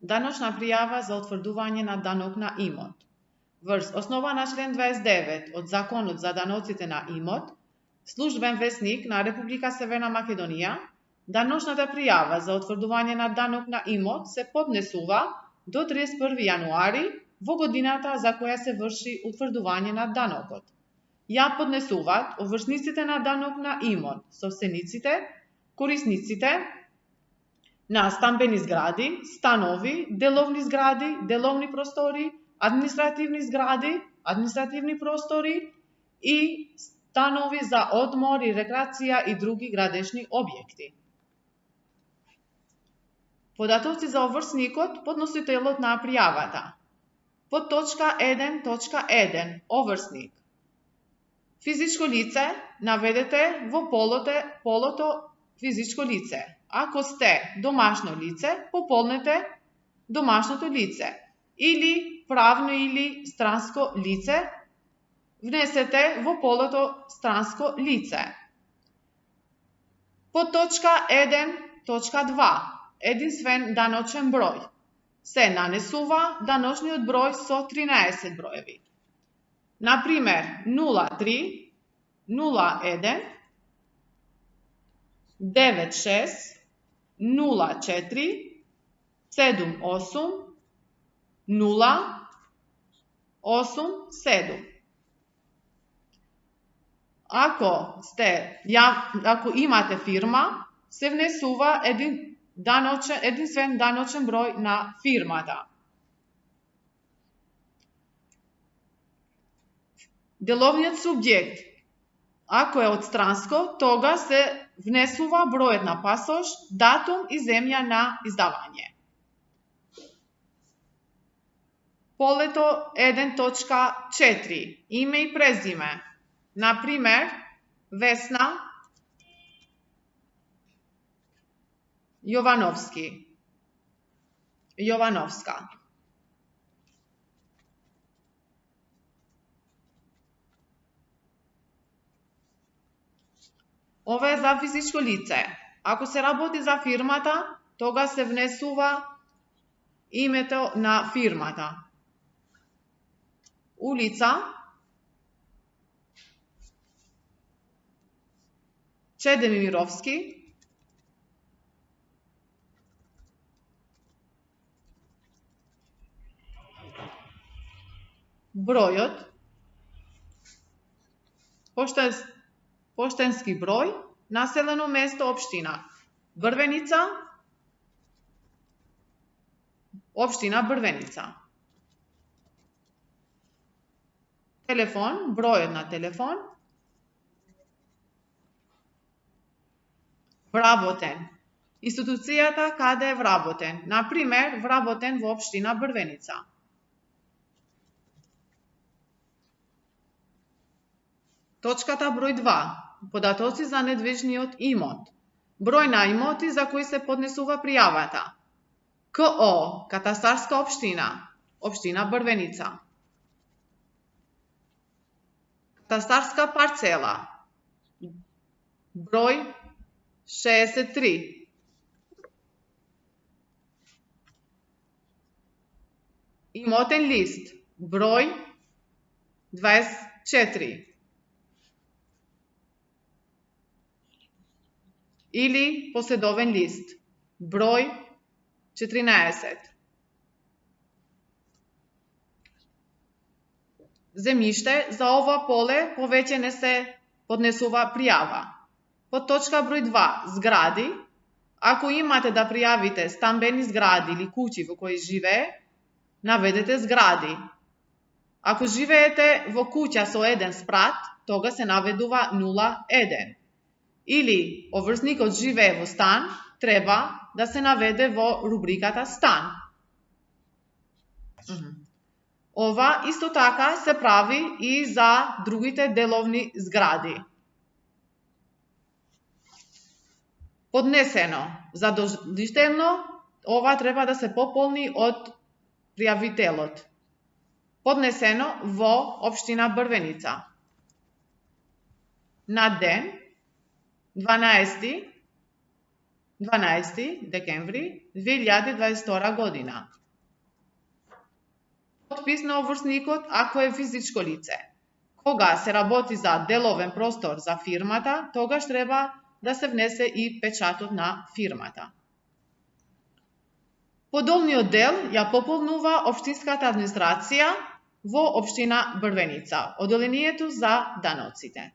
Даночна пријава за утврдување на данок на имот. Врз основа на член 29 од Законот за даноците на имот, Службен весник на Република Северна Македонија, даночната пријава за утврдување на данок на имот се поднесува до 31 јануари во годината за која се врши утврдување на данокот. Ја поднесуваат овршниците на данок на имот, собствениците, корисниците на стамбени згради, станови, деловни згради, деловни простори, административни згради, административни простори и станови за одмор и рекреација и други градешни објекти. Податоци за оврсникот, подносителот на пријавата. Под точка 1.1 оврсник. Физичко лице наведете во полото физичко лице. Ако сте домашно лице, пополнете домашното лице. Или правно или странско лице, внесете во полото странско лице. Под точка 1.2 единствен даночен број. Се нанесува даночниот број со 13 броеви. Например, 03, 01, 96, 04, 78, 0, 8, 7. Ако имате фирма, се внесува единствен даночен број на фирмата. Деловниот субјект, ако е од странско, тога се внесува бројот на пасош, датум и земја на издавање. Полето 1.4 име и презиме. Например, Весна Јовановски, Јовановска. Ова е за физичко лице. Ако се работи за фирмата, тога се внесува името на фирмата. Улица Чедемировски, бројот, поштенски број, населено место општина Брвеница, општина Брвеница. Телефон, бројот на телефон. Вработен, институцијата каде е вработен, например, вработен во општина Брвеница. Точката број 2. Податоци за недвижниот имот. Број на имоти за кои се поднесува пријавата. КО, катастарска општина, општина Брвеница. Катастарска парцела. Број 63. Имотен лист. Број 24. Или поседовен лист. Број 14. Земјиште, за ова поле повеќе не се поднесува пријава. Под точка број 2, згради. Ако имате да пријавите стамбени згради или куќи во кои живее, наведете згради. Ако живеете во куќа со еден спрат, тога се наведува 01. Или оврсникот живее во стан, треба да се наведе во рубриката стан. Ова исто така се прави и за другите деловни згради. Поднесено, задолжително, ова треба да се пополни од пријавителот. Поднесено во општина Брвеница. На ден 12 12 декември 2022 година. Подпис на обврсникот ако е физичко лице. Кога се работи за деловен простор за фирмата, тогаш треба да се внесе и печатот на фирмата. Подолниот дел ја пополнува општинската администрација во општина Брвеница, одделението за даноците.